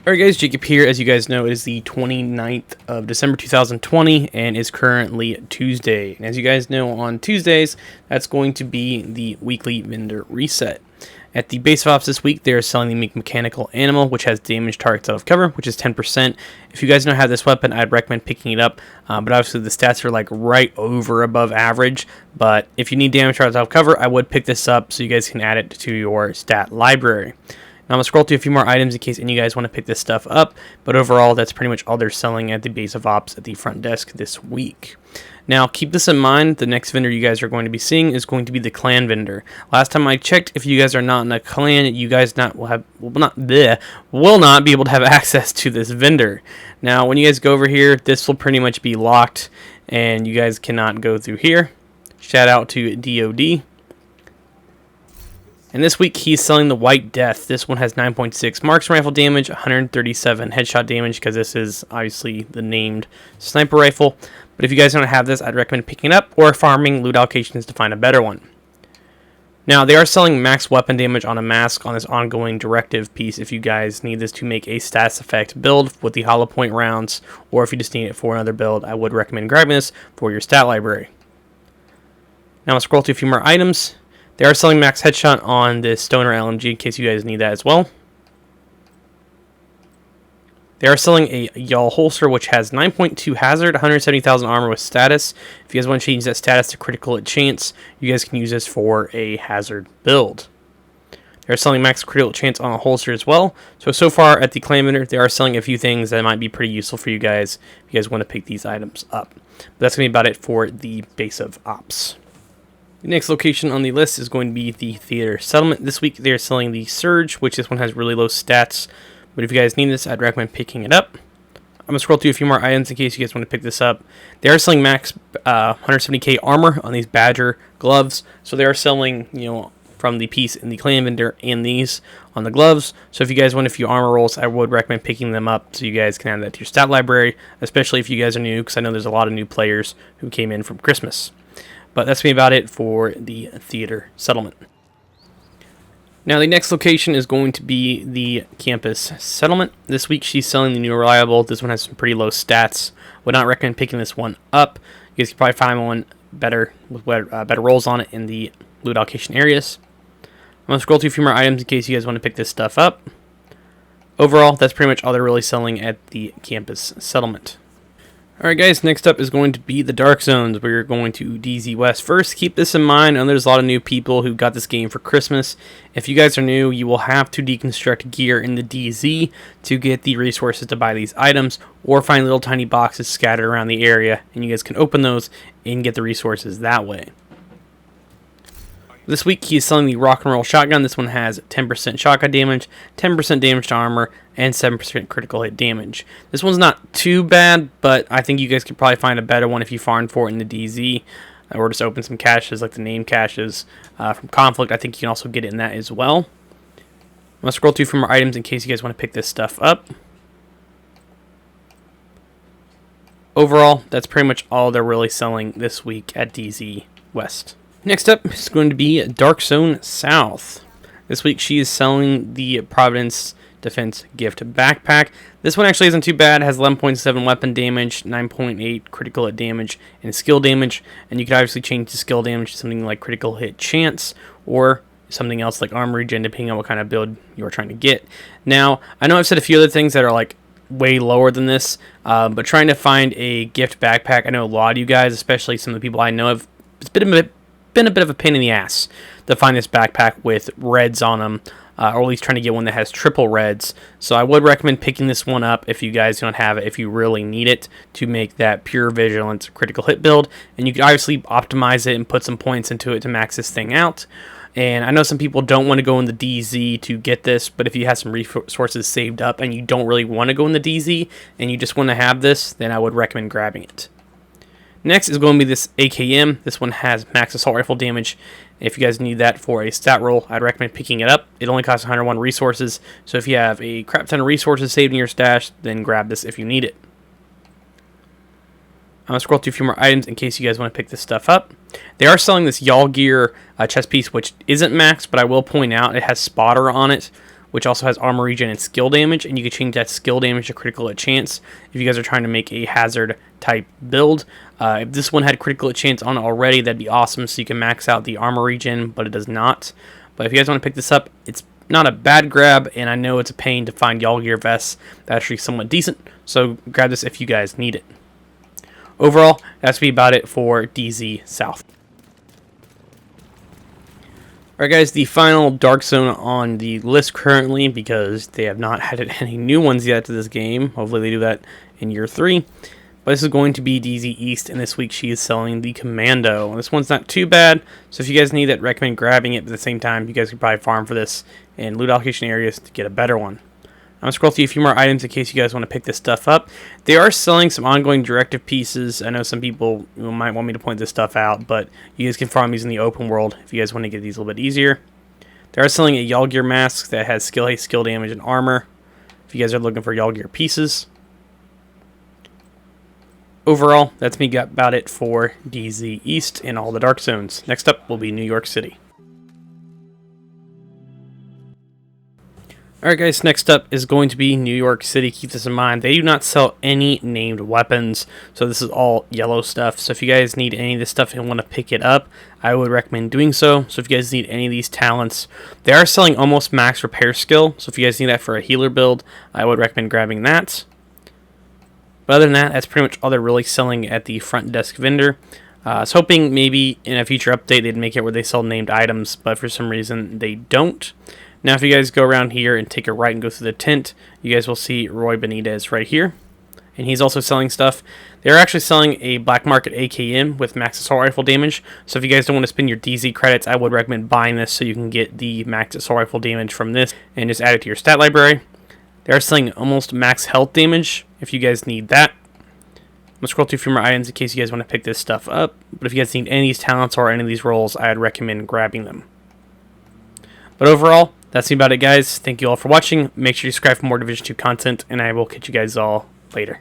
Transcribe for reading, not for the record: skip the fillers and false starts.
Alright guys, Jacob here. As you guys know, it is the 29th of December 2020 and is currently Tuesday. And as you guys know, on Tuesdays, that's going to be the weekly vendor reset. At the base of ops this week, they are selling the mechanical animal, which has damage targets out of cover, which is 10%. If you guys don't have this weapon, I'd recommend picking it up. But obviously the stats are like right over above average. But if you need damage targets out of cover, I would pick this up so you guys can add it to your stat library. Now I'm going to scroll through a few more items in case any of you guys want to pick this stuff up, but overall that's pretty much all they're selling at the base of ops at the front desk this week. Now keep this in mind, the next vendor you guys are going to be seeing is going to be the clan vendor. Last time I checked, if you guys are not in a clan, you guys will not be able to have access to this vendor. Now when you guys go over here, this will pretty much be locked and you guys cannot go through here. Shout out to DOD. And this week, he's selling the White Death. This one has 9.6 marksman rifle damage, 137 headshot damage, because this is obviously the named sniper rifle. But if you guys don't have this, I'd recommend picking it up or farming loot allocations to find a better one. Now, they are selling max weapon damage on a mask on this ongoing directive piece if you guys need this to make a status effect build with the hollow point rounds, or if you just need it for another build, I would recommend grabbing this for your stat library. Now, I'll scroll to a few more items. They are selling max headshot on this Stoner LMG in case you guys need that as well. They are selling a Y'all holster which has 9.2 hazard, 170,000 armor with status. If you guys want to change that status to critical hit chance, you guys can use this for a hazard build. They are selling max critical chance on a holster as well. So far at the clan vendor, they are selling a few things that might be pretty useful for you guys if you guys want to pick these items up. But that's going to be about it for the base of ops. The next location on the list is going to be the Theater Settlement. This week they are selling the Surge, which this one has really low stats. But if you guys need this, I'd recommend picking it up. I'm going to scroll through a few more items in case you guys want to pick this up. They are selling max 170k armor on these Badger gloves. So they are selling, from the piece in the clan vendor and these on the gloves. So if you guys want a few armor rolls, I would recommend picking them up so you guys can add that to your stat library, especially if you guys are new, because I know there's a lot of new players who came in from Christmas. But that's going to be about it for the Theater Settlement. Now the next location is going to be the Campus Settlement. This week she's selling the new Reliable. This one has some pretty low stats. Would not recommend picking this one up. You guys can probably find one better with better rolls on it in the loot allocation areas. I'm going to scroll through a few more items in case you guys want to pick this stuff up. Overall, that's pretty much all they're really selling at the Campus Settlement. Alright guys, next up is going to be the Dark Zones. We're going to DZ West first. Keep this in mind, I know there's a lot of new people who got this game for Christmas. If you guys are new, you will have to deconstruct gear in the DZ to get the resources to buy these items, or find little tiny boxes scattered around the area, and you guys can open those and get the resources that way. This week he is selling the Rock and Roll Shotgun. This one has 10% shotgun damage, 10% damage to armor, and 7% critical hit damage. This one's not too bad, but I think you guys could probably find a better one if you farmed for it in the DZ, or just open some caches like the name caches from Conflict. I think you can also get it in that as well. I'm going to scroll through a few more items in case you guys want to pick this stuff up. Overall, that's pretty much all they're really selling this week at DZ West. Next up is going to be Dark Zone South. This week she is selling the Providence Defense Gift Backpack. This one actually isn't too bad. It has 11.7 weapon damage, 9.8 critical hit damage, and skill damage. And you can obviously change the skill damage to something like critical hit chance, or something else like armor regen, depending on what kind of build you're trying to get. Now, I know I've said a few other things that are like way lower than this, but trying to find a gift backpack, I know a lot of you guys, especially some of the people I know, have been a bit of a pain in the ass to find this backpack with reds on them, or at least trying to get one that has triple reds. So I would recommend picking this one up if you guys don't have it, if you really need it to make that pure vigilance critical hit build. And you can obviously optimize it and put some points into it to max this thing out. And I know some people don't want to go in the DZ to get this, but if you have some resources saved up and you don't really want to go in the DZ and you just want to have this, then I would recommend grabbing it. Next is going to be this AKM. This one has max assault rifle damage. If you guys need that for a stat roll, I'd recommend picking it up. It only costs 101 resources, so if you have a crap ton of resources saved in your stash, then grab this if you need it. I'm going to scroll through a few more items in case you guys want to pick this stuff up. They are selling this Y'all Gear chest piece, which isn't max, but I will point out it has Spotter on it, which also has armor regen and skill damage, and you can change that skill damage to critical hit chance if you guys are trying to make a hazard type build. If this one had critical hit chance on it already, that'd be awesome, so you can max out the armor regen, but it does not. But if you guys want to pick this up, it's not a bad grab, and I know it's a pain to find Y'all Gear vests that are actually somewhat decent, so grab this if you guys need it. Overall, that's be about it for DZ South. Alright guys, the final Dark Zone on the list currently, because they have not added any new ones yet to this game. Hopefully they do that in year 3. But this is going to be DZ East, and this week she is selling the Commando. This one's not too bad, so if you guys need it, recommend grabbing it, but at the same time, you guys can probably farm for this in loot allocation areas to get a better one. I'm going to scroll through a few more items in case you guys want to pick this stuff up. They are selling some ongoing directive pieces. I know some people might want me to point this stuff out, but you guys can farm these in the open world if you guys want to get these a little bit easier. They are selling a Y'all Gear mask that has skill haste, skill damage, and armor if you guys are looking for Y'all Gear pieces. Overall, that's me about it for DZ East and all the Dark Zones. Next up will be New York City. Alright guys, next up is going to be New York City. Keep this in mind. They do not sell any named weapons, so this is all yellow stuff. So if you guys need any of this stuff and want to pick it up, I would recommend doing so. So if you guys need any of these talents, they are selling almost max repair skill. So if you guys need that for a healer build, I would recommend grabbing that. But other than that, that's pretty much all they're really selling at the front desk vendor. I was hoping maybe in a future update they'd make it where they sell named items, but for some reason they don't. Now if you guys go around here and take a right and go through the tent, you guys will see Roy Benitez right here. And he's also selling stuff. They're actually selling a black market AKM with max assault rifle damage. So if you guys don't want to spend your DZ credits, I would recommend buying this so you can get the max assault rifle damage from this and just add it to your stat library. They are selling almost max health damage if you guys need that. I'm going to scroll through a few more items in case you guys want to pick this stuff up. But if you guys need any of these talents or any of these roles, I'd recommend grabbing them. But overall, that's about it guys. Thank you all for watching. Make sure you subscribe for more Division 2 content, and I will catch you guys all later.